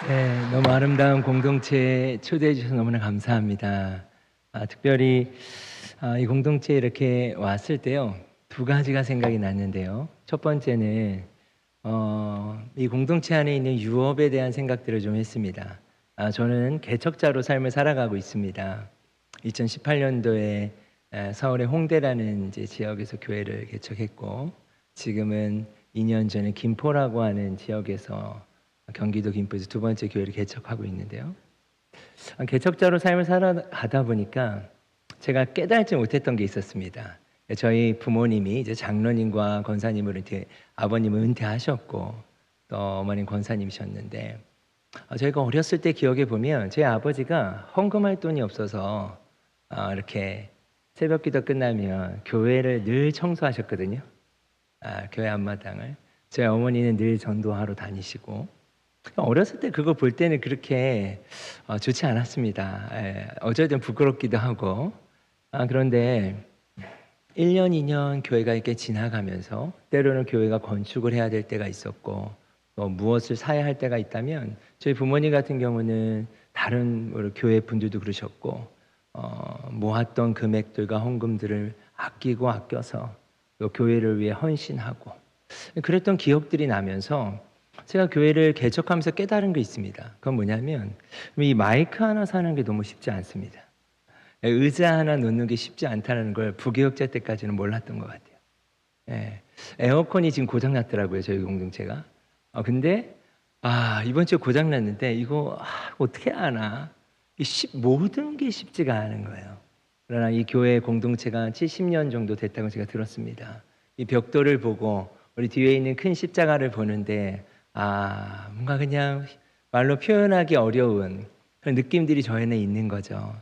네, 너무 아름다운 공동체에 초대해 주셔서 너무나 감사합니다. 특별히 이 공동체에 이렇게 왔을 때요, 두 가지가 생각이 났는데요. 첫 번째는 이 공동체 안에 있는 유업에 대한 생각들을 좀 했습니다. 저는 개척자로 삶을 살아가고 있습니다. 2018년도에 서울의 홍대라는 이제 지역에서 교회를 개척했고, 지금은 2년 전에 김포라고 하는 지역에서 경기도 김포에서 두 번째 교회를 개척하고 있는데요. 개척자로 삶을 살아가다 보니까 제가 깨달지 못했던 게 있었습니다. 저희 부모님이 이제 장로님과 권사님을 아버님은 은퇴하셨고 또 어머님 권사님이셨는데, 저희가 어렸을 때 기억해 보면 제 아버지가 헌금할 돈이 없어서 이렇게 새벽기도 끝나면 교회를 늘 청소하셨거든요. 교회 앞마당을. 저희 어머니는 늘 전도하러 다니시고, 어렸을 때 그거 볼 때는 그렇게 좋지 않았습니다. 어쩔 땐 부끄럽기도 하고. 그런데 1년, 2년 교회가 이렇게 지나가면서 때로는 교회가 건축을 해야 될 때가 있었고, 또 무엇을 사야 할 때가 있다면 저희 부모님 같은 경우는 다른 교회 분들도 그러셨고, 모았던 금액들과 헌금들을 아끼고 아껴서 또 교회를 위해 헌신하고 그랬던 기억들이 나면서 제가 교회를 개척하면서 깨달은 게 있습니다. 그건 뭐냐면 이 마이크 하나 사는 게 너무 쉽지 않습니다. 의자 하나 놓는 게 쉽지 않다는 걸 부교육자 때까지는 몰랐던 것 같아요. 에어컨이 지금 고장났더라고요, 저희 공동체가. 근데 이번 주에 고장났는데 이거 어떻게 하나, 모든 게 쉽지가 않은 거예요. 그러나 이 교회 공동체가 70년 정도 됐다고 제가 들었습니다. 이 벽돌을 보고 우리 뒤에 있는 큰 십자가를 보는데 뭔가 그냥 말로 표현하기 어려운 그런 느낌들이 저에는 있는 거죠.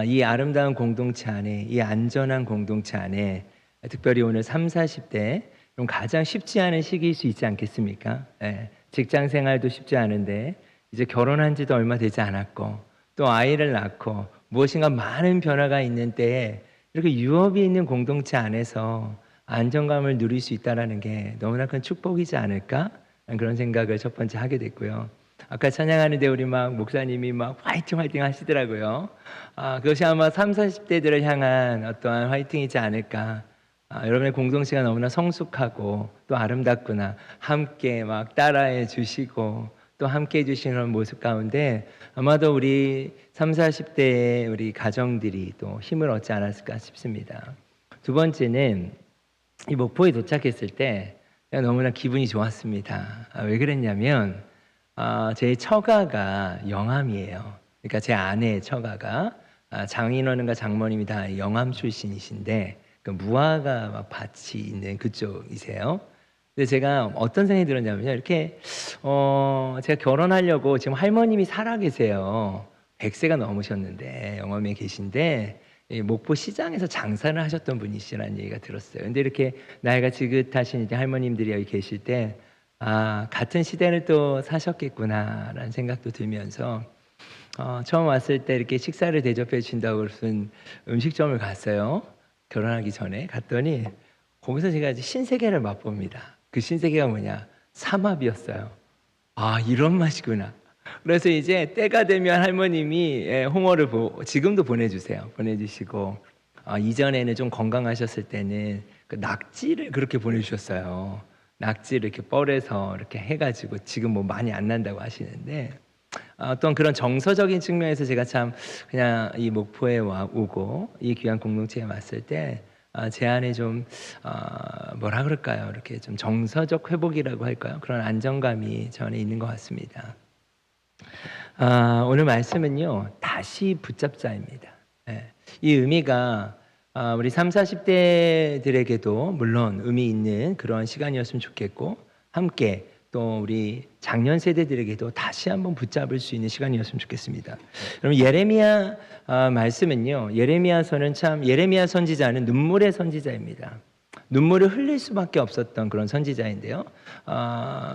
이 아름다운 공동체 안에, 이 안전한 공동체 안에 특별히 오늘 3, 40대 가장 쉽지 않은 시기일 수 있지 않겠습니까? 직장 생활도 쉽지 않은데 이제 결혼한 지도 얼마 되지 않았고 또 아이를 낳고 무엇인가 많은 변화가 있는 때에 이렇게 유업이 있는 공동체 안에서 안정감을 누릴 수 있다는 게 너무나 큰 축복이지 않을까? 그런 생각을 첫 번째 하게 됐고요. 아까 찬양하는데 우리 목사님이 화이팅 화이팅 하시더라고요. 그것이 아마 3, 40대들을 향한 어떠한 화이팅이지 않을까. 여러분의 공동체가 너무나 성숙하고 또 아름답구나. 함께 따라해 주시고 또 함께 해주시는 모습 가운데 아마도 우리 3, 40대의 우리 가정들이 또 힘을 얻지 않았을까 싶습니다. 두 번째는 이 목포에 도착했을 때 너무나 기분이 좋았습니다. 왜 그랬냐면 제 처가가 영암이에요. 그러니까 제 아내의 처가가 장인어른과 장모님이 다 영암 출신이신데 그 무화과 밭이 있는 그쪽이세요. 근데 제가 어떤 생각이 들었냐면요, 이렇게 제가 결혼하려고 지금 할머님이 살아 계세요. 100세가 넘으셨는데 영암에 계신데 목포 시장에서 장사를 하셨던 분이시라는 얘기가 들었어요. 근데 이렇게 나이가 지긋하신 이제 할머님들이 여기 계실 때 같은 시대를 또 사셨겠구나라는 생각도 들면서 처음 왔을 때 이렇게 식사를 대접해 주신다고 무슨 음식점을 갔어요. 결혼하기 전에 갔더니 거기서 제가 이제 신세계를 맛봅니다. 그 신세계가 뭐냐? 삼합이었어요. 이런 맛이구나. 그래서 이제 때가 되면 할머님이 홍어를 지금도 보내주시고 이전에는 좀 건강하셨을 때는 그 낙지를 그렇게 보내주셨어요. 낙지를 이렇게 뻘에서 이렇게 해가지고 지금 많이 안 난다고 하시는데 어떤 그런 정서적인 측면에서 제가 참 그냥 이 목포에 오고 이 귀한 공동체에 왔을 때 제 안에 좀 뭐라 그럴까요? 이렇게 좀 정서적 회복이라고 할까요? 그런 안정감이 저 안에 있는 것 같습니다. 오늘 말씀은요, 다시 붙잡자입니다. 이 의미가 우리 3, 40대들에게도 물론 의미 있는 그런 시간이었으면 좋겠고, 함께 또 우리 장년 세대들에게도 다시 한번 붙잡을 수 있는 시간이었으면 좋겠습니다. 여러분, 예레미야 말씀은요, 예레미야서는 참, 예레미야 선지자는 눈물의 선지자입니다. 눈물을 흘릴 수밖에 없었던 그런 선지자인데요.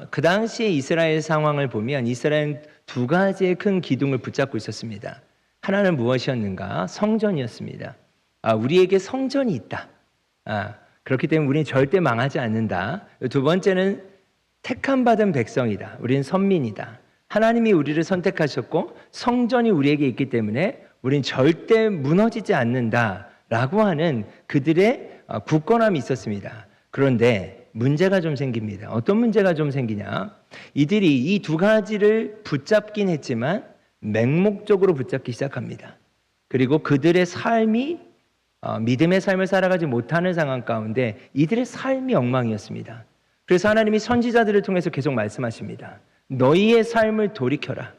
그 당시에 이스라엘 상황을 보면 이스라엘은 두 가지의 큰 기둥을 붙잡고 있었습니다. 하나는 무엇이었는가? 성전이었습니다. 우리에게 성전이 있다. 그렇기 때문에 우리는 절대 망하지 않는다. 두 번째는 택함 받은 백성이다. 우리는 선민이다. 하나님이 우리를 선택하셨고 성전이 우리에게 있기 때문에 우린 절대 무너지지 않는다라고 하는 그들의 굳건함이 있었습니다. 그런데 문제가 좀 생깁니다. 어떤 문제가 좀 생기냐? 이들이 이 두 가지를 붙잡긴 했지만 맹목적으로 붙잡기 시작합니다. 그리고 그들의 삶이 믿음의 삶을 살아가지 못하는 상황 가운데 이들의 삶이 엉망이었습니다. 그래서 하나님이 선지자들을 통해서 계속 말씀하십니다. 너희의 삶을 돌이켜라.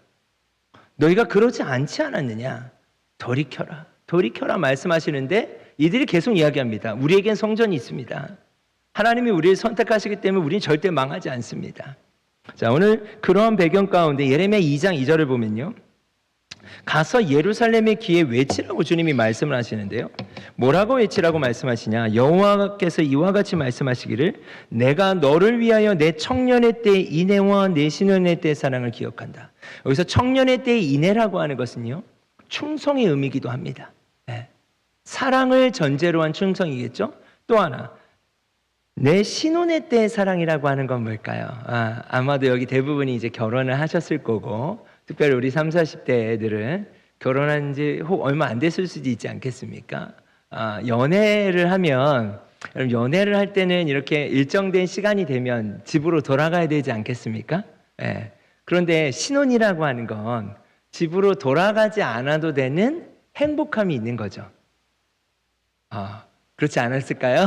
너희가 그러지 않지 않았느냐? 돌이켜라. 돌이켜라 말씀하시는데 이들이 계속 이야기합니다. 우리에겐 성전이 있습니다. 하나님이 우리를 선택하시기 때문에 우리는 절대 망하지 않습니다. 자, 오늘 그러한 배경 가운데 예레미야 2장 2절을 보면요. 가서 예루살렘의 귀에 외치라고 주님이 말씀을 하시는데요. 뭐라고 외치라고 말씀하시냐? 여호와께서 이와 같이 말씀하시기를 내가 너를 위하여 내 청년의 때의 인애와 내 신혼의 때의 사랑을 기억한다. 여기서 청년의 때의 인애라고 하는 것은요. 충성의 의미이기도 합니다. 네. 사랑을 전제로 한 충성이겠죠. 또 하나 내 신혼의 때의 사랑이라고 하는 건 뭘까요? 아마도 여기 대부분이 이제 결혼을 하셨을 거고 특별히 우리 30, 40대 애들은 결혼한 지 혹 얼마 안 됐을 수도 있지 않겠습니까? 연애를 하면 연애를 할 때는 이렇게 일정된 시간이 되면 집으로 돌아가야 되지 않겠습니까? 네. 그런데 신혼이라고 하는 건 집으로 돌아가지 않아도 되는 행복함이 있는 거죠. 그렇지 않았을까요?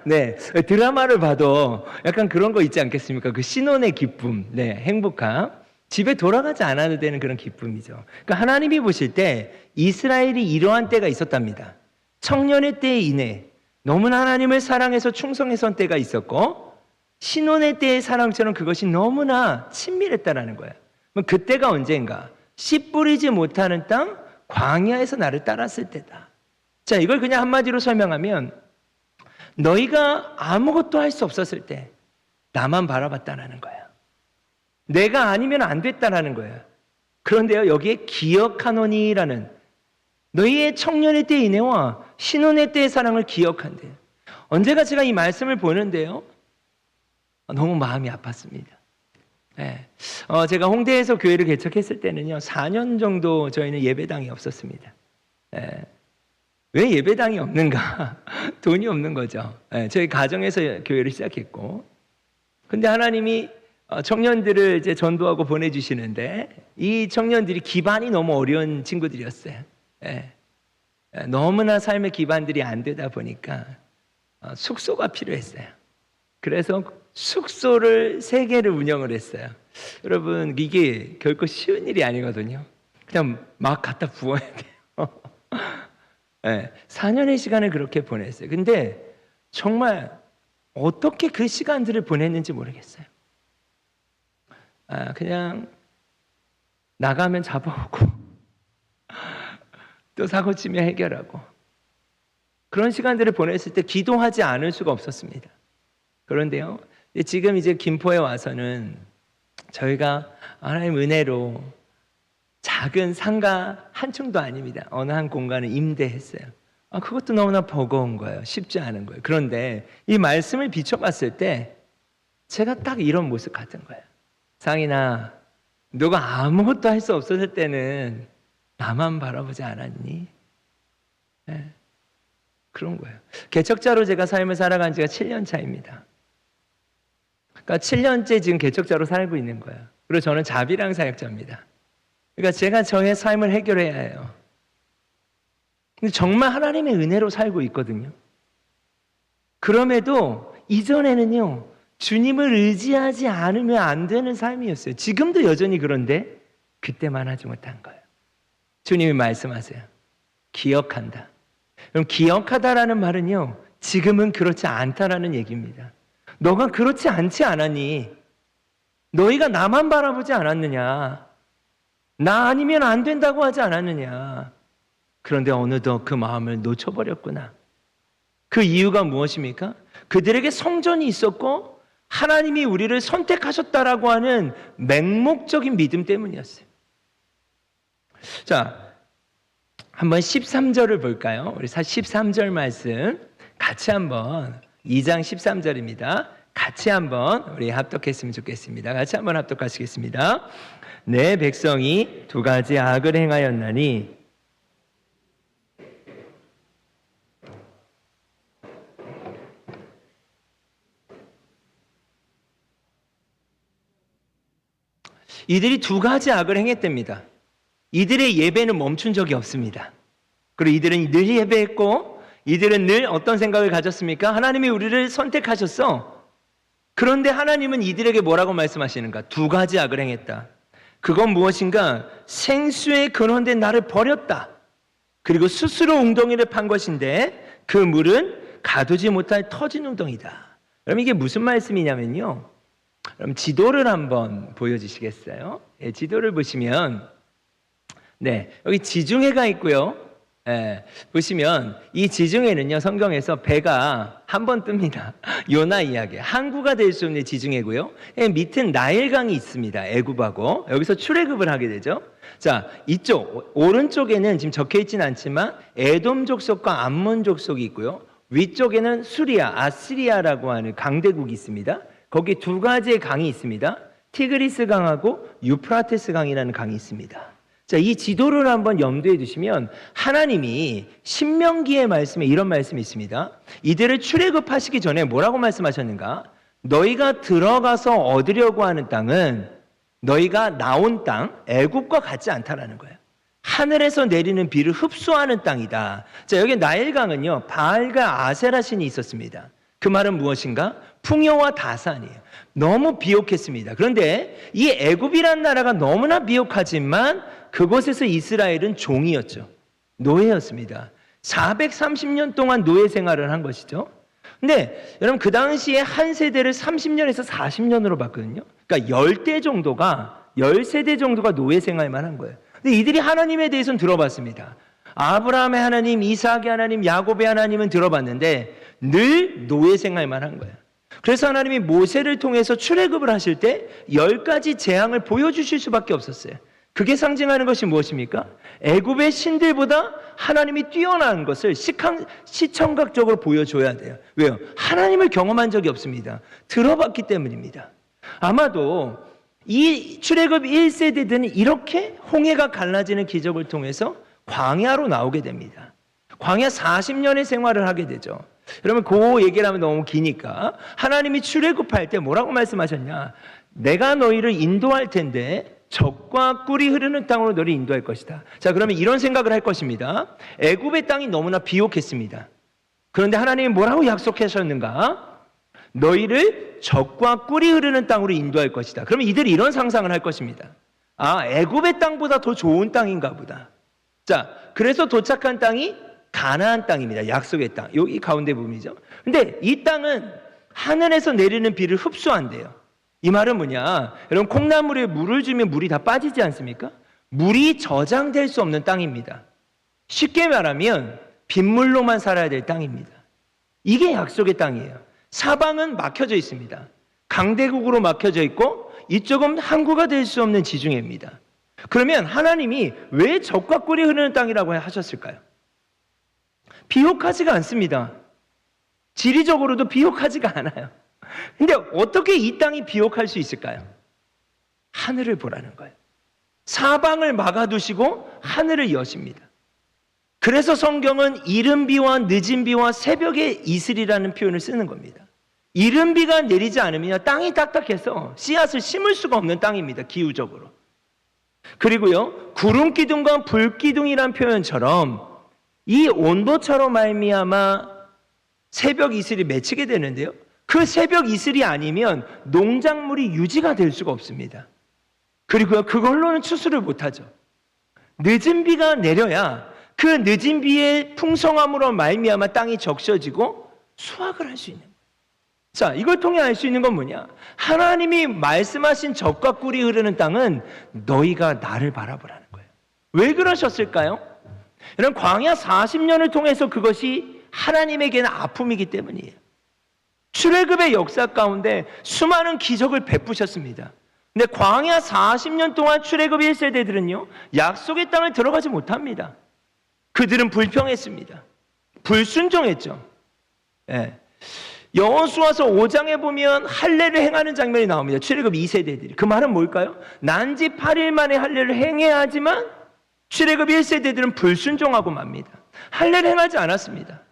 네, 드라마를 봐도 약간 그런 거 있지 않겠습니까? 그 신혼의 기쁨, 네, 행복함. 집에 돌아가지 않아도 되는 그런 기쁨이죠. 그러니까 하나님이 보실 때 이스라엘이 이러한 때가 있었답니다. 청년의 때의 인애, 너무나 하나님을 사랑해서 충성했던 때가 있었고 신혼의 때의 사랑처럼 그것이 너무나 친밀했다라는 거예요. 그럼 그때가 언제인가? 씨 뿌리지 못하는 땅 광야에서 나를 따랐을 때다. 자, 이걸 그냥 한마디로 설명하면 너희가 아무것도 할 수 없었을 때 나만 바라봤다라는 거예요. 내가 아니면 안 됐다라는 거예요. 그런데요, 여기에 기억하노니라는 너희의 청년의 때의 인애와 신혼의 때의 사랑을 기억한대요. 언제가 제가 이 말씀을 보는데요, 너무 마음이 아팠습니다. 네. 제가 홍대에서 교회를 개척했을 때는요, 4년 정도 저희는 예배당이 없었습니다. 네. 왜 예배당이 없는가? 돈이 없는 거죠. 네. 저희 가정에서 교회를 시작했고, 근데 하나님이 청년들을 이제 전도하고 보내주시는데 이 청년들이 기반이 너무 어려운 친구들이었어요. 네. 너무나 삶의 기반들이 안 되다 보니까 숙소가 필요했어요. 그래서 숙소를 3개를 운영을 했어요. 여러분 이게 결코 쉬운 일이 아니거든요. 그냥 막 갖다 부어야 돼요. 네, 4년의 시간을 그렇게 보냈어요. 근데 정말 어떻게 그 시간들을 보냈는지 모르겠어요. 그냥 나가면 잡아오고 또 사고치며 해결하고 그런 시간들을 보냈을 때 기도하지 않을 수가 없었습니다. 그런데요, 지금 이제 김포에 와서는 저희가 하나님 은혜로 작은 상가 한 층도 아닙니다. 어느 한 공간을 임대했어요. 그것도 너무나 버거운 거예요. 쉽지 않은 거예요. 그런데 이 말씀을 비춰봤을 때 제가 딱 이런 모습 같은 거예요. 상인아, 너가 아무것도 할 수 없었을 때는 나만 바라보지 않았니? 네, 그런 거예요. 개척자로 제가 삶을 살아간 지가 7년 차입니다. 그러니까 7년째 지금 개척자로 살고 있는 거예요. 그리고 저는 자비랑 사역자입니다. 그러니까 제가 저의 삶을 해결해야 해요. 근데 정말 하나님의 은혜로 살고 있거든요. 그럼에도 이전에는요, 주님을 의지하지 않으면 안 되는 삶이었어요. 지금도 여전히 그런데 그때만 하지 못한 거예요. 주님이 말씀하세요. 기억한다. 그럼 기억하다라는 말은요, 지금은 그렇지 않다라는 얘기입니다. 너가 그렇지 않지 않았니? 너희가 나만 바라보지 않았느냐? 나 아니면 안 된다고 하지 않았느냐? 그런데 어느덧 그 마음을 놓쳐버렸구나. 그 이유가 무엇입니까? 그들에게 성전이 있었고 하나님이 우리를 선택하셨다라고 하는 맹목적인 믿음 때문이었어요. 자, 한번 13절을 볼까요? 우리 13절 말씀 같이 한번 2장 13절입니다. 같이 한번 우리 합독했으면 좋겠습니다. 같이 한번 합독하시겠습니다. 내 백성이 두 가지 악을 행하였나니 이들이 두 가지 악을 행했답니다. 이들의 예배는 멈춘 적이 없습니다. 그리고 이들은 늘 예배했고 이들은 늘 어떤 생각을 가졌습니까? 하나님이 우리를 선택하셨어. 그런데 하나님은 이들에게 뭐라고 말씀하시는가? 두 가지 악을 행했다. 그건 무엇인가? 생수의 근원된 나를 버렸다. 그리고 스스로 웅덩이를 판 것인데 그 물은 가두지 못할 터진 웅덩이다. 그럼 이게 무슨 말씀이냐면요. 그럼 지도를 한번 보여주시겠어요? 예, 지도를 보시면 여기 지중해가 있고요. 보시면 이 지중해는요, 성경에서 배가 한 번 뜹니다. 요나 이야기. 항구가 될 수 없는 지중해고요. 밑은 나일강이 있습니다. 애굽하고. 여기서 출애굽을 하게 되죠. 자, 이쪽 오른쪽에는 지금 적혀 있지는 않지만 에돔 족속과 암몬 족속이 있고요. 위쪽에는 수리아, 아시리아라고 하는 강대국이 있습니다. 거기 두 가지의 강이 있습니다. 티그리스 강하고 유프라테스 강이라는 강이 있습니다. 자, 이 지도를 한번 염두에 두시면 하나님이 신명기의 말씀에 이런 말씀이 있습니다. 이들을 출애굽하시기 전에 뭐라고 말씀하셨는가? 너희가 들어가서 얻으려고 하는 땅은 너희가 나온 땅, 애굽과 같지 않다라는 거예요. 하늘에서 내리는 비를 흡수하는 땅이다. 자, 여기 나일강은요, 바알과 아세라 신이 있었습니다. 그 말은 무엇인가? 풍요와 다산이에요. 너무 비옥했습니다. 그런데 이 애굽이란 나라가 너무나 비옥하지만 그곳에서 이스라엘은 종이었죠. 노예였습니다. 430년 동안 노예 생활을 한 것이죠. 근데 여러분 그 당시에 한 세대를 30년에서 40년으로 봤거든요. 그러니까 10대 정도가 10세대 정도가 노예 생활만 한 거예요. 근데 이들이 하나님에 대해서는 들어봤습니다. 아브라함의 하나님, 이삭의 하나님, 야곱의 하나님은 들어봤는데 늘 노예 생활만 한 거예요. 그래서 하나님이 모세를 통해서 출애굽을 하실 때 10가지 재앙을 보여주실 수밖에 없었어요. 그게 상징하는 것이 무엇입니까? 애굽의 신들보다 하나님이 뛰어난 것을 시청각적으로 보여줘야 돼요. 왜요? 하나님을 경험한 적이 없습니다. 들어봤기 때문입니다. 아마도 이 출애굽 1세대들은 이렇게 홍해가 갈라지는 기적을 통해서 광야로 나오게 됩니다. 광야 40년의 생활을 하게 되죠. 여러분 그 얘기를 하면 너무 기니까 하나님이 출애굽할 때 뭐라고 말씀하셨냐? 내가 너희를 인도할 텐데 적과 꿀이 흐르는 땅으로 너를 인도할 것이다. 자, 그러면 이런 생각을 할 것입니다. 애굽의 땅이 너무나 비옥했습니다. 그런데 하나님이 뭐라고 약속하셨는가? 너희를 적과 꿀이 흐르는 땅으로 인도할 것이다. 그러면 이들이 이런 상상을 할 것입니다. 아, 애굽의 땅보다 더 좋은 땅인가 보다. 자, 그래서 도착한 땅이 가나안 땅입니다. 약속의 땅. 여기 가운데 부분이죠. 근데 이 땅은 하늘에서 내리는 비를 흡수한대요. 이 말은 뭐냐? 여러분 콩나물에 물을 주면 물이 다 빠지지 않습니까? 물이 저장될 수 없는 땅입니다. 쉽게 말하면 빗물로만 살아야 될 땅입니다. 이게 약속의 땅이에요. 사방은 막혀져 있습니다. 강대국으로 막혀져 있고 이쪽은 항구가 될 수 없는 지중해입니다. 그러면 하나님이 왜 적과 꿀이 흐르는 땅이라고 하셨을까요? 비옥하지가 않습니다. 지리적으로도 비옥하지가 않아요. 근데 어떻게 이 땅이 비옥할 수 있을까요? 하늘을 보라는 거예요. 사방을 막아두시고 하늘을 여십니다. 그래서 성경은 이른 비와 늦은 비와 새벽의 이슬이라는 표현을 쓰는 겁니다. 이른 비가 내리지 않으면 땅이 딱딱해서 씨앗을 심을 수가 없는 땅입니다. 기후적으로. 그리고요, 구름 기둥과 불 기둥이란 표현처럼 이 온도차로 말미암아 새벽 이슬이 맺히게 되는데요. 그 새벽 이슬이 아니면 농작물이 유지가 될 수가 없습니다. 그리고 그걸로는 추수를 못하죠. 늦은 비가 내려야 그 늦은 비의 풍성함으로 말미암아 땅이 적셔지고 수확을 할 수 있는 거예요. 자, 이걸 통해 알 수 있는 건 뭐냐? 하나님이 말씀하신 적과 꿀이 흐르는 땅은 너희가 나를 바라보라는 거예요. 왜 그러셨을까요? 여러분 광야 40년을 통해서 그것이 하나님에게는 아픔이기 때문이에요. 출애굽의 역사 가운데 수많은 기적을 베푸셨습니다. 근데 광야 40년 동안 출애굽 1세대들은요 약속의 땅을 들어가지 못합니다. 그들은 불평했습니다. 불순종했죠. 예. 여호수아서 5장에 보면 할례를 행하는 장면이 나옵니다. 출애굽 2세대들이. 그 말은 뭘까요? 난지 8일 만에 할례를 행해야 하지만 출애굽 1세대들은 불순종하고 맙니다. 할례를 행하지 않았습니다.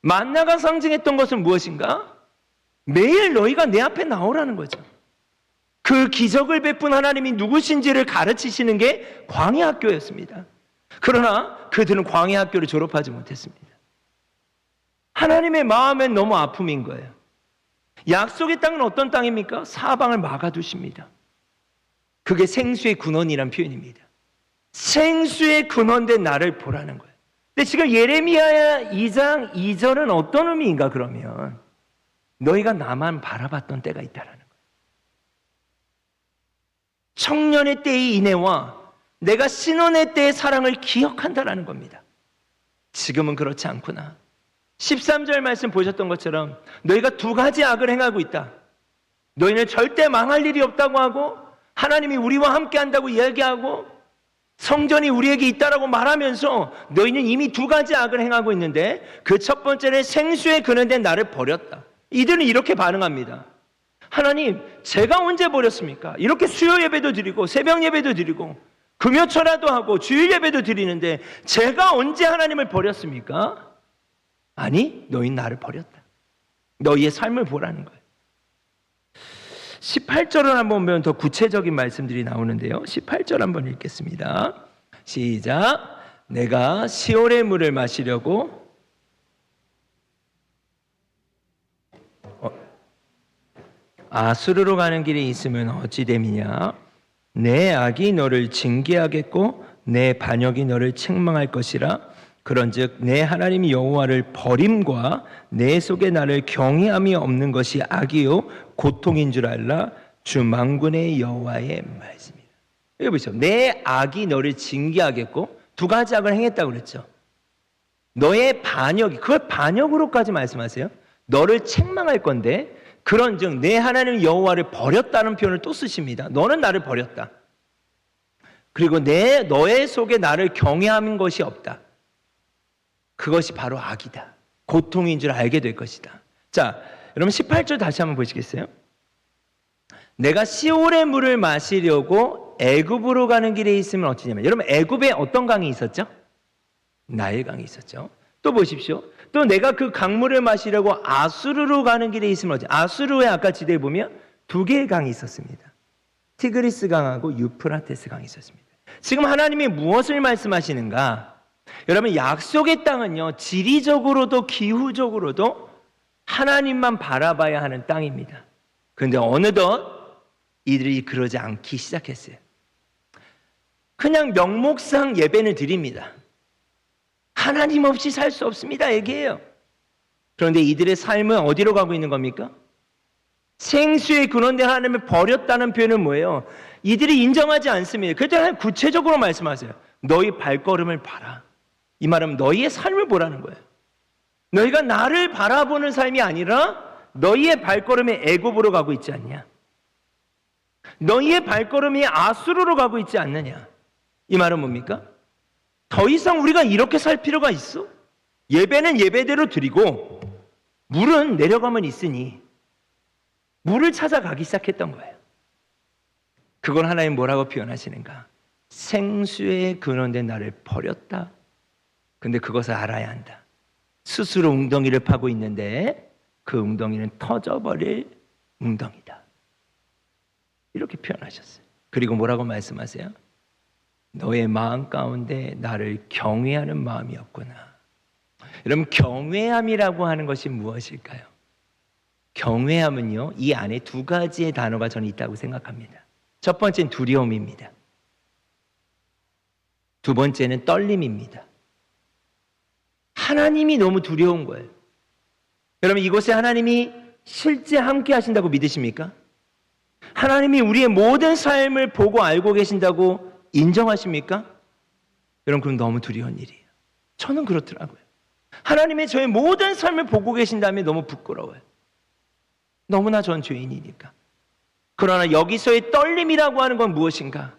만나가 상징했던 것은 무엇인가? 매일 너희가 내 앞에 나오라는 거죠. 그 기적을 베푼 하나님이 누구신지를 가르치시는 게 광야 학교였습니다. 그러나 그들은 광야 학교를 졸업하지 못했습니다. 하나님의 마음엔 너무 아픔인 거예요. 약속의 땅은 어떤 땅입니까? 사방을 막아두십니다. 그게 생수의 근원이란 표현입니다. 생수의 근원된 나를 보라는 거예요. 근데 지금 예레미야 2장 2절은 어떤 의미인가 그러면 너희가 나만 바라봤던 때가 있다라는 거예요. 청년의 때의 인애와 내가 신혼의 때의 사랑을 기억한다라는 겁니다. 지금은 그렇지 않구나. 13절 말씀 보셨던 것처럼 너희가 두 가지 악을 행하고 있다. 너희는 절대 망할 일이 없다고 하고 하나님이 우리와 함께 한다고 이야기하고 성전이 우리에게 있다라고 말하면서 너희는 이미 두 가지 악을 행하고 있는데 그 첫 번째는 생수에 근원된 나를 버렸다. 이들은 이렇게 반응합니다. 하나님, 제가 언제 버렸습니까? 이렇게 수요 예배도 드리고 새벽 예배도 드리고 금요철화도 하고 주일 예배도 드리는데 제가 언제 하나님을 버렸습니까? 아니, 너희는 나를 버렸다. 너희의 삶을 보라는 거예요. 18절을 한번 보면 더 구체적인 말씀들이 나오는데요. 18절 한번 읽겠습니다. 시작. 내가 시올의 물을 마시려고 아수르로 가는 길이 있으면 어찌 됨이냐? 내 악이 너를 징계하겠고 내 반역이 너를 책망할 것이라. 그런즉 내 하나님 여호와를 버림과 내 속에 나를 경외함이 없는 것이 악이요 고통인 줄 알라. 주 만군의 여호와의 말씀이다. 여기 보시죠. 내 악이 너를 징계하겠고 두 가지 악을 행했다고 그랬죠. 너의 반역이, 그걸 반역으로까지 말씀하세요. 너를 책망할 건데 그런즉 내 하나님 여호와를 버렸다는 표현을 또 쓰십니다. 너는 나를 버렸다. 그리고 너의 속에 나를 경외하는 것이 없다. 그것이 바로 악이다. 고통인 줄 알게 될 것이다. 자, 여러분 18절 다시 한번 보시겠어요? 내가 시올의 물을 마시려고 애굽으로 가는 길에 있으면 어찌냐면, 여러분 애굽에 어떤 강이 있었죠? 나일강이 있었죠. 또 보십시오. 또 내가 그 강물을 마시려고 아수르로 가는 길에 있으면 어찌? 아수르에 아까 지도에 보면 두 개의 강이 있었습니다. 티그리스 강하고 유프라테스 강이 있었습니다. 지금 하나님이 무엇을 말씀하시는가? 여러분 약속의 땅은요, 지리적으로도 기후적으로도 하나님만 바라봐야 하는 땅입니다. 그런데 어느덧 이들이 그러지 않기 시작했어요. 그냥 명목상 예배를 드립니다. 하나님 없이 살 수 없습니다 얘기해요. 그런데 이들의 삶은 어디로 가고 있는 겁니까? 생수의 근원된 하나님을 버렸다는 표현은 뭐예요? 이들이 인정하지 않습니다. 그래서 하나님 구체적으로 말씀하세요. 너희 발걸음을 봐라. 이 말은 너희의 삶을 보라는 거예요. 너희가 나를 바라보는 삶이 아니라 너희의 발걸음이 애굽으로 가고 있지 않냐? 너희의 발걸음이 아수르로 가고 있지 않느냐? 이 말은 뭡니까? 더 이상 우리가 이렇게 살 필요가 있어? 예배는 예배대로 드리고 물은 내려가면 있으니 물을 찾아가기 시작했던 거예요. 그걸 하나님 뭐라고 표현하시는가? 생수의 근원된 나를 버렸다. 근데 그것을 알아야 한다. 스스로 웅덩이를 파고 있는데 그 웅덩이는 터져버릴 웅덩이다. 이렇게 표현하셨어요. 그리고 뭐라고 말씀하세요? 너의 마음 가운데 나를 경외하는 마음이 없구나. 여러분 경외함이라고 하는 것이 무엇일까요? 경외함은요, 이 안에 두 가지의 단어가 저는 있다고 생각합니다. 첫 번째는 두려움입니다. 두 번째는 떨림입니다. 하나님이 너무 두려운 거예요. 여러분 이곳에 하나님이 실제 함께 하신다고 믿으십니까? 하나님이 우리의 모든 삶을 보고 알고 계신다고 인정하십니까? 여러분 그럼 너무 두려운 일이에요. 저는 그렇더라고요. 하나님의 저의 모든 삶을 보고 계신다면 너무 부끄러워요. 너무나 전 죄인이니까. 그러나 여기서의 떨림이라고 하는 건 무엇인가?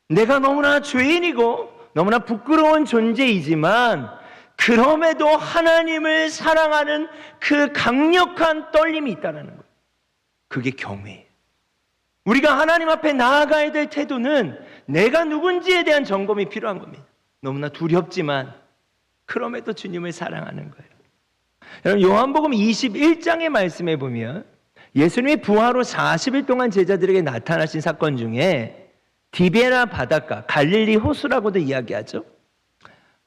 내가 너무나 죄인이고 너무나 부끄러운 존재이지만 그럼에도 하나님을 사랑하는 그 강력한 떨림이 있다는 거예요. 그게 경외예요. 우리가 하나님 앞에 나아가야 될 태도는 내가 누군지에 대한 점검이 필요한 겁니다. 너무나 두렵지만 그럼에도 주님을 사랑하는 거예요. 여러분, 요한복음 21장의 말씀에 보면 예수님이 부활 후 40일 동안 제자들에게 나타나신 사건 중에 디베라 바닷가, 갈릴리 호수라고도 이야기하죠.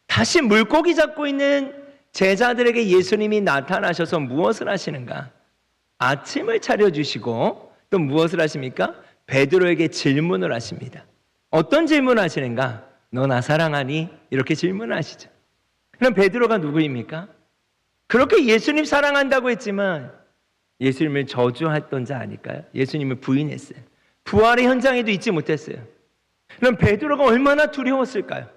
다시 물고기 잡고 있는 제자들에게 예수님이 나타나셔서 무엇을 하시는가? 아침을 차려주시고 또 무엇을 하십니까? 베드로에게 질문을 하십니다. 어떤 질문을 하시는가? 너 나 사랑하니? 이렇게 질문을 하시죠. 그럼 베드로가 누구입니까? 그렇게 예수님 사랑한다고 했지만 예수님을 저주했던 자 아닐까요? 예수님을 부인했어요. 부활의 현장에도 있지 못했어요. 그럼 베드로가 얼마나 두려웠을까요?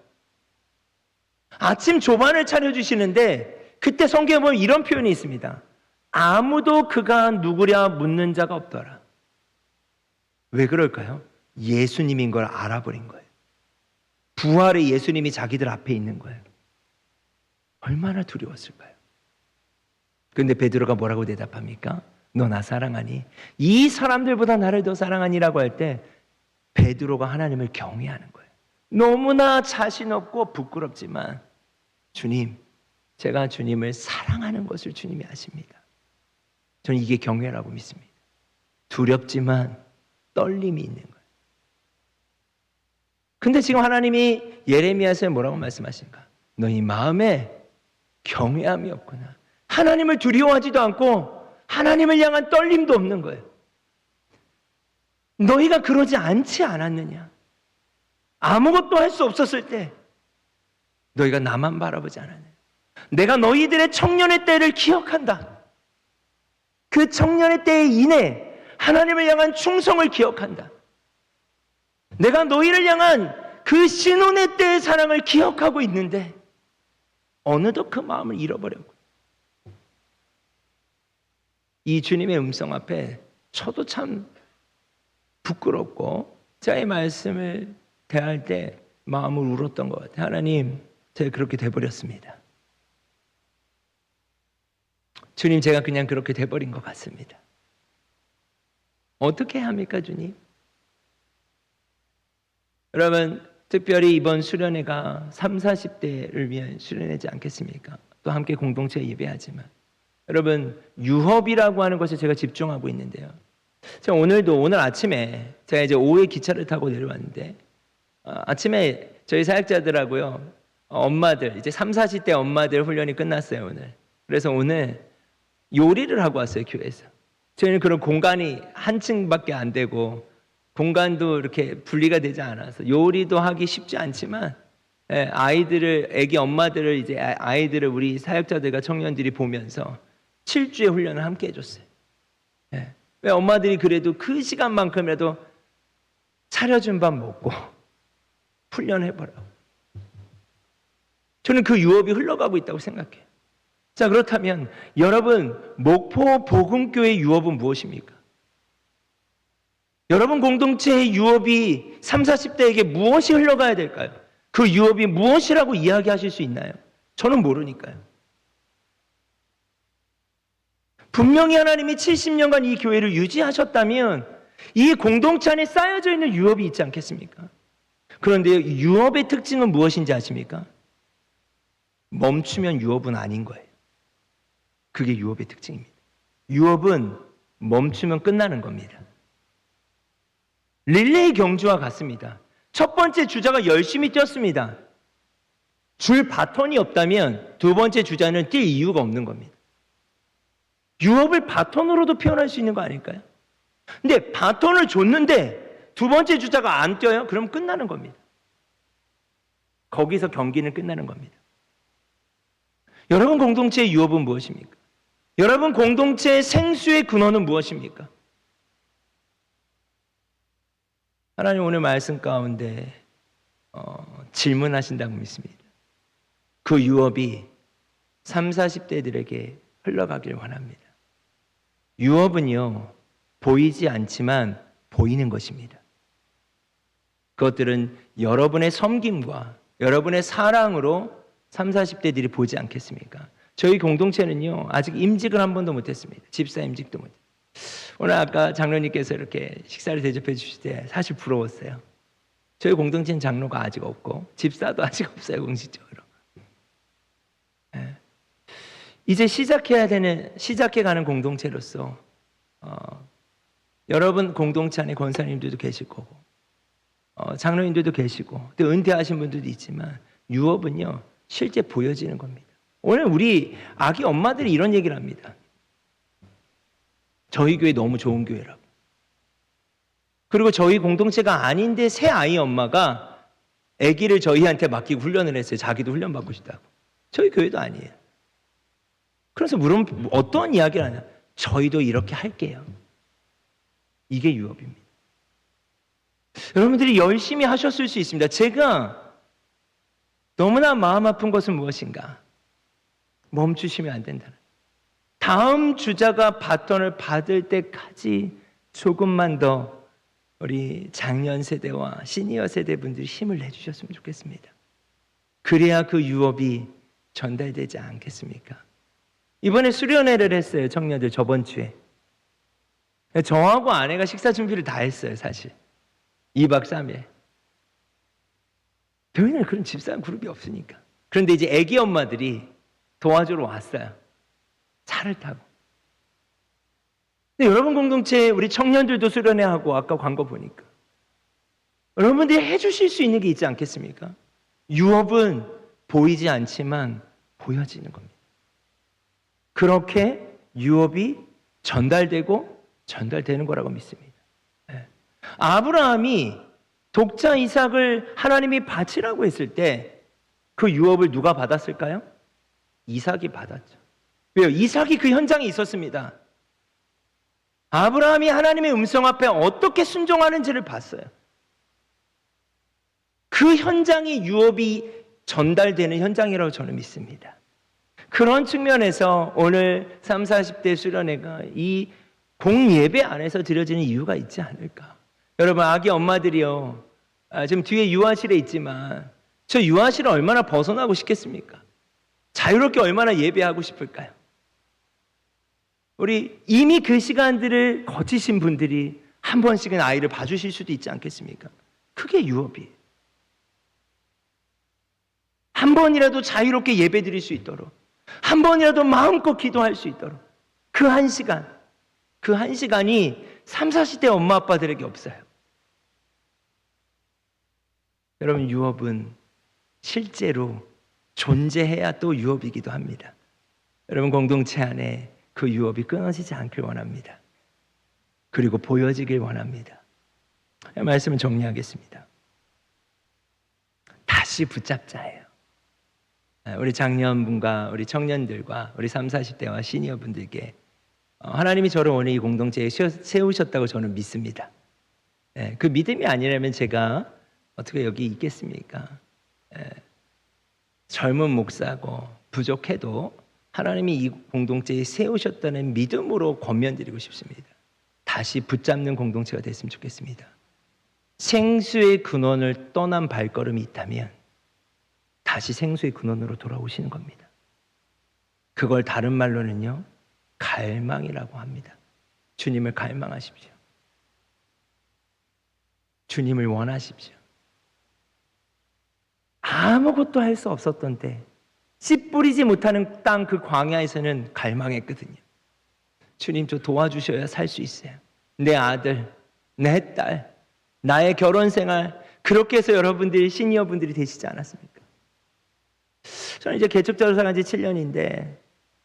아침 조반을 차려주시는데 그때 성경에 보면 이런 표현이 있습니다. 아무도 그가 누구랴 묻는 자가 없더라. 왜 그럴까요? 예수님인 걸 알아버린 거예요. 부활의 예수님이 자기들 앞에 있는 거예요. 얼마나 두려웠을까요? 그런데 베드로가 뭐라고 대답합니까? 너 나 사랑하니? 이 사람들보다 나를 더 사랑하니라고 할 때 베드로가 하나님을 경외하는 거예요. 너무나 자신 없고 부끄럽지만 주님, 제가 주님을 사랑하는 것을 주님이 아십니다. 저는 이게 경외라고 믿습니다. 두렵지만 떨림이 있는 거예요. 근데 지금 하나님이 예레미야서에 뭐라고 말씀하신가? 너희 마음에 경외함이 없구나. 하나님을 두려워하지도 않고 하나님을 향한 떨림도 없는 거예요. 너희가 그러지 않지 않았느냐? 아무것도 할 수 없었을 때 너희가 나만 바라보지 않았느냐? 내가 너희들의 청년의 때를 기억한다. 그 청년의 때에 인해 하나님을 향한 충성을 기억한다. 내가 너희를 향한 그 신혼의 때의 사랑을 기억하고 있는데 어느덧 그 마음을 잃어버렸고, 이 주님의 음성 앞에 저도 참 부끄럽고 자의 말씀을 대할 때 마음을 울었던 것 같아요. 하나님, 제가 그렇게 돼버렸습니다. 주님, 제가 그냥 그렇게 돼버린 것 같습니다. 어떻게 합니까, 주님? 여러분, 특별히 이번 수련회가 30, 40대를 위한 수련회지 않겠습니까? 또 함께 공동체 예배하지만 여러분, 유업이라고 하는 것에 제가 집중하고 있는데요. 제가 오늘 아침에 제가 이제 오후에 기차를 타고 내려왔는데 아침에 저희 사역자들하고요, 엄마들 이제 30, 40대 엄마들 훈련이 끝났어요 오늘. 그래서 오늘 요리를 하고 왔어요 교회에서. 저희는 그런 공간이 한 층밖에 안 되고 공간도 이렇게 분리가 되지 않아서 요리도 하기 쉽지 않지만 애기 엄마들을 이제 아이들을 우리 사역자들과 청년들이 보면서 7주의 훈련을 함께 해줬어요. 왜 엄마들이 그래도 그 시간만큼이라도 차려준 밥 먹고 훈련해보라고. 저는 그 유업이 흘러가고 있다고 생각해요. 자, 그렇다면 여러분, 목포 복음교회 유업은 무엇입니까? 여러분 공동체의 유업이 30, 40대에게 무엇이 흘러가야 될까요? 그 유업이 무엇이라고 이야기하실 수 있나요? 저는 모르니까요. 분명히 하나님이 70년간 이 교회를 유지하셨다면 이 공동체 안에 쌓여져 있는 유업이 있지 않겠습니까? 그런데 유업의 특징은 무엇인지 아십니까? 멈추면 유업은 아닌 거예요. 그게 유업의 특징입니다. 유업은 멈추면 끝나는 겁니다. 릴레이 경주와 같습니다. 첫 번째 주자가 열심히 뛰었습니다. 줄 바톤이 없다면 두 번째 주자는 뛸 이유가 없는 겁니다. 유업을 바톤으로도 표현할 수 있는 거 아닐까요? 근데 바톤을 줬는데 두 번째 주자가 안 뛰어요? 그럼 끝나는 겁니다. 거기서 경기는 끝나는 겁니다. 여러분 공동체의 유업은 무엇입니까? 여러분 공동체의 생수의 근원은 무엇입니까? 하나님 오늘 말씀 가운데 질문하신다고 믿습니다. 그 유업이 30, 40대들에게 흘러가길 원합니다. 유업은요, 보이지 않지만 보이는 것입니다. 그것들은 여러분의 섬김과 여러분의 사랑으로 3, 40대들이 보지 않겠습니까? 저희 공동체는요, 아직 임직을 한 번도 못했습니다. 집사 임직도 못. 오늘 아까 장로님께서 이렇게 식사를 대접해 주실 때 사실 부러웠어요. 저희 공동체는 장로가 아직 없고 집사도 아직 없어요, 공식적으로. 네. 이제 시작해가는 공동체로서 여러분 공동체 안에 권사님들도 계실 거고 장로님들도 계시고 또 은퇴하신 분들도 있지만 유업은요 실제 보여지는 겁니다. 오늘 우리 아기 엄마들이 이런 얘기를 합니다. 저희 교회 너무 좋은 교회라고. 그리고 저희 공동체가 아닌데 새 아이 엄마가 아기를 저희한테 맡기고 훈련을 했어요. 자기도 훈련 받고 싶다고. 저희 교회도 아니에요. 그래서 물으면 어떤 이야기를 하냐. 저희도 이렇게 할게요. 이게 유업입니다. 여러분들이 열심히 하셨을 수 있습니다. 제가 너무나 마음 아픈 것은 무엇인가? 멈추시면 안 된다는. 다음 주자가 바톤을 받을 때까지 조금만 더 우리 장년 세대와 시니어 세대 분들이 힘을 내주셨으면 좋겠습니다. 그래야 그 유업이 전달되지 않겠습니까? 이번에 수련회를 했어요. 청년들 저번 주에. 저하고 아내가 식사 준비를 다 했어요. 사실 2박 3일. 교회는 그런 집사람 그룹이 없으니까. 그런데 이제 아기 엄마들이 도와주러 왔어요. 차를 타고. 근데 여러분 공동체 우리 청년들도 수련회 하고 아까 광고 보니까 여러분들이 해주실 수 있는 게 있지 않겠습니까? 유업은 보이지 않지만 보여지는 겁니다. 그렇게 유업이 전달되는 거라고 믿습니다. 네. 아브라함이 독자 이삭을 하나님이 바치라고 했을 때 그 유업을 누가 받았을까요? 이삭이 받았죠. 왜요? 이삭이 그 현장에 있었습니다. 아브라함이 하나님의 음성 앞에 어떻게 순종하는지를 봤어요. 그 현장이 유업이 전달되는 현장이라고 저는 믿습니다. 그런 측면에서 오늘 3, 40대 수련회가 이 공예배 안에서 드려지는 이유가 있지 않을까. 여러분 아기 엄마들이요. 지금 뒤에 유아실에 있지만 저 유아실을 얼마나 벗어나고 싶겠습니까? 자유롭게 얼마나 예배하고 싶을까요? 우리 이미 그 시간들을 거치신 분들이 한 번씩은 아이를 봐주실 수도 있지 않겠습니까? 그게 유업이에요. 한 번이라도 자유롭게 예배 드릴 수 있도록 한 번이라도 마음껏 기도할 수 있도록 그 한 시간이 3, 40대 엄마 아빠들에게 없어요. 여러분 유업은 실제로 존재해야 또 유업이기도 합니다. 여러분 공동체 안에 그 유업이 끊어지지 않길 원합니다. 그리고 보여지길 원합니다. 말씀을 정리하겠습니다. 다시 붙잡자예요. 우리 장년분과 우리 청년들과 우리 3, 40대와 시니어분들께 하나님이 저를 오늘 이 공동체에 세우셨다고 저는 믿습니다. 그 믿음이 아니라면 제가 어떻게 여기 있겠습니까? 젊은 목사고 부족해도 하나님이 이 공동체에 세우셨다는 믿음으로 권면드리고 싶습니다. 다시 붙잡는 공동체가 됐으면 좋겠습니다. 생수의 근원을 떠난 발걸음이 있다면 다시 생수의 근원으로 돌아오시는 겁니다. 그걸 다른 말로는요, 갈망이라고 합니다. 주님을 갈망하십시오. 주님을 원하십시오. 아무것도 할 수 없었던 때, 씨 뿌리지 못하는 땅 그 광야에서는 갈망했거든요. 주님 저 도와주셔야 살 수 있어요. 내 아들, 내 딸, 나의 결혼 생활, 그렇게 해서 여러분들이 시니어분들이 되시지 않았습니까? 저는 이제 개척자로 살아간 지 7년인데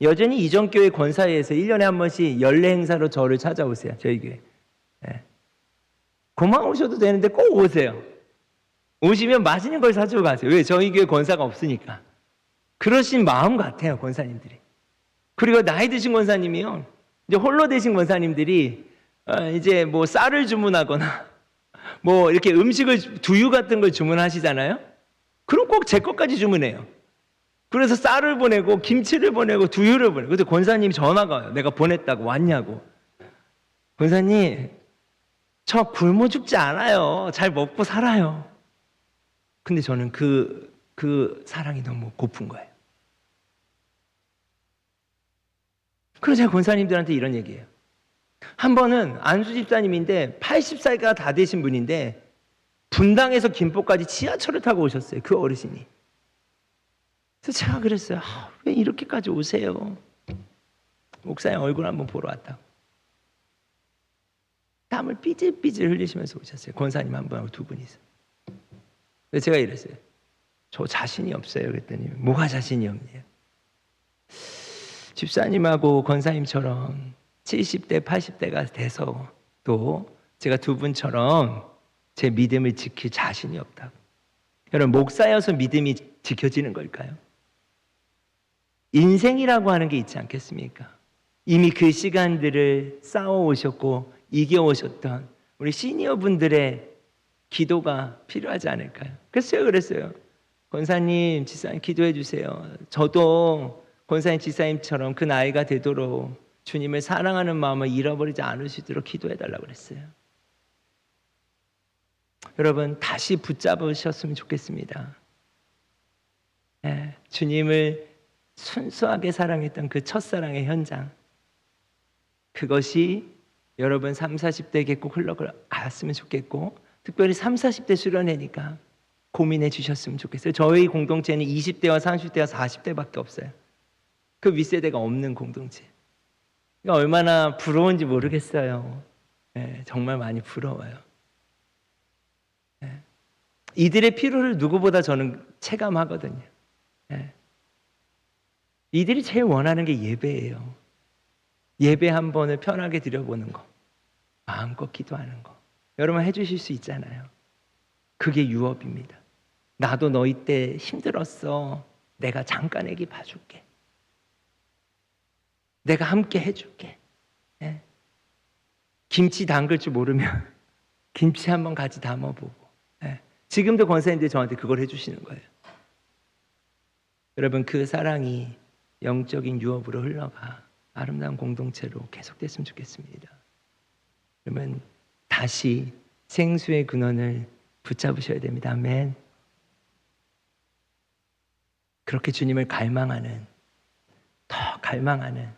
여전히 이전교회 권사회에서 1년에 한 번씩 연례 행사로 저를 찾아오세요. 저희 교회. 고마우셔도 되는데 꼭 오세요. 오시면 맛있는 걸 사주고 가세요. 왜? 저희 교회 권사가 없으니까. 그러신 마음 같아요, 권사님들이. 그리고 나이 드신 권사님이요. 이제 홀로 되신 권사님들이 이제 뭐 쌀을 주문하거나 뭐 이렇게 음식을 두유 같은 걸 주문하시잖아요. 그럼 꼭 제 것까지 주문해요. 그래서 쌀을 보내고 김치를 보내고 두유를 보내고. 그때 권사님이 전화가 와요. 내가 보냈다고 왔냐고. 권사님 저 굶어 죽지 않아요. 잘 먹고 살아요. 근데 저는 그 그 사랑이 너무 고픈 거예요. 그래서 제가 권사님들한테 이런 얘기해요. 한 번은 안수 집사님인데 80살가 다 되신 분인데 분당에서 김포까지 지하철을 타고 오셨어요. 그 어르신이. 그래서 제가 그랬어요. 왜 이렇게까지 오세요? 목사님 얼굴 한번 보러 왔다고. 땀을 삐질삐질 흘리시면서 오셨어요. 권사님 한 분하고 두 분이서. 그래서 제가 이랬어요. 저 자신이 없어요. 그랬더니 뭐가 자신이 없네요. 집사님하고 권사님처럼 70대, 80대가 돼서 또 제가 두 분처럼 제 믿음을 지킬 자신이 없다고. 여러분, 목사여서 믿음이 지켜지는 걸까요? 인생이라고 하는 게 있지 않겠습니까? 이미 그 시간들을 싸워오셨고 이겨오셨던 우리 시니어분들의 기도가 필요하지 않을까요? 그래서 제가 그랬어요. 권사님, 지사님 기도해 주세요. 저도 권사님, 지사님처럼 그 나이가 되도록 주님을 사랑하는 마음을 잃어버리지 않으시도록 기도해 달라고 그랬어요. 여러분, 다시 붙잡으셨으면 좋겠습니다. 주님을 순수하게 사랑했던 그 첫사랑의 현장, 그것이 여러분 30, 40대에게 꼭 흘러갔으면 좋겠고, 특별히 30, 40대 수련회니까 고민해 주셨으면 좋겠어요. 저희 공동체는 20대와 30대와 40대밖에 없어요. 그 윗세대가 없는 공동체. 그러니까 얼마나 부러운지 모르겠어요. 정말 많이 부러워요. 이들의 필요를 누구보다 저는 체감하거든요. 이들이 제일 원하는 게 예배예요. 예배 한 번을 편하게 드려보는 거, 마음껏 기도하는 거. 여러분 해주실 수 있잖아요. 그게 유업입니다. 나도 너희 때 힘들었어. 내가 잠깐 애기 봐줄게. 내가 함께 해줄게. 김치 담글 줄 모르면 김치 한번 같이 담아보고. 지금도 권사님들이 저한테 그걸 해주시는 거예요. 여러분, 그 사랑이 영적인 유업으로 흘러가 아름다운 공동체로 계속됐으면 좋겠습니다. 그러면 다시 생수의 근원을 붙잡으셔야 됩니다. 아멘. 그렇게 주님을 갈망하는, 더 갈망하는,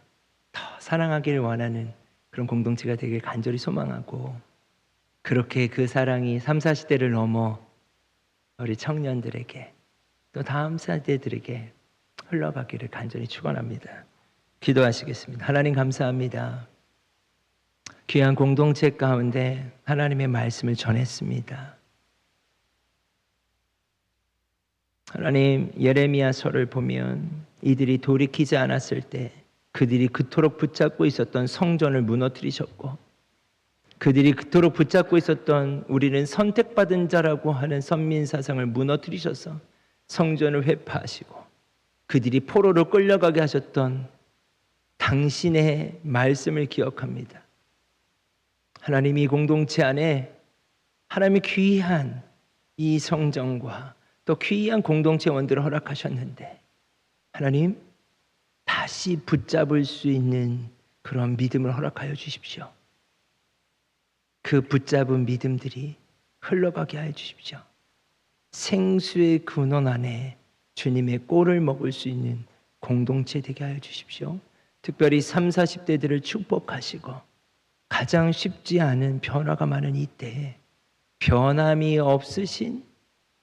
더 사랑하기를 원하는 그런 공동체가 되길 간절히 소망하고, 그렇게 그 사랑이 30, 40대를 넘어 우리 청년들에게 또 다음 세대들에게 흘러가기를 간절히 축원합니다. 기도하시겠습니다. 하나님 감사합니다. 귀한 공동체 가운데 하나님의 말씀을 전했습니다. 하나님, 예레미야서를 보면 이들이 돌이키지 않았을 때 그들이 그토록 붙잡고 있었던 성전을 무너뜨리셨고, 그들이 그토록 붙잡고 있었던 우리는 선택받은 자라고 하는 선민사상을 무너뜨리셔서 성전을 회파하시고, 그들이 포로로 끌려가게 하셨던 당신의 말씀을 기억합니다. 하나님, 이 공동체 안에 하나님의 귀한 이 성전과 또 귀한 공동체원들을 허락하셨는데, 하나님 다시 붙잡을 수 있는 그런 믿음을 허락하여 주십시오. 그 붙잡은 믿음들이 흘러가게 하여 주십시오. 생수의 근원 안에 주님의 꼴을 먹을 수 있는 공동체 되게 하여 주십시오. 특별히 30, 40대들을 축복하시고, 가장 쉽지 않은 변화가 많은 이때에 변함이 없으신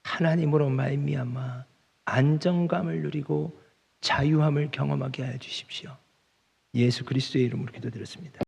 하나님으로 말미암아 안정감을 누리고 자유함을 경험하게 하여 주십시오. 예수 그리스도의 이름으로 기도드렸습니다.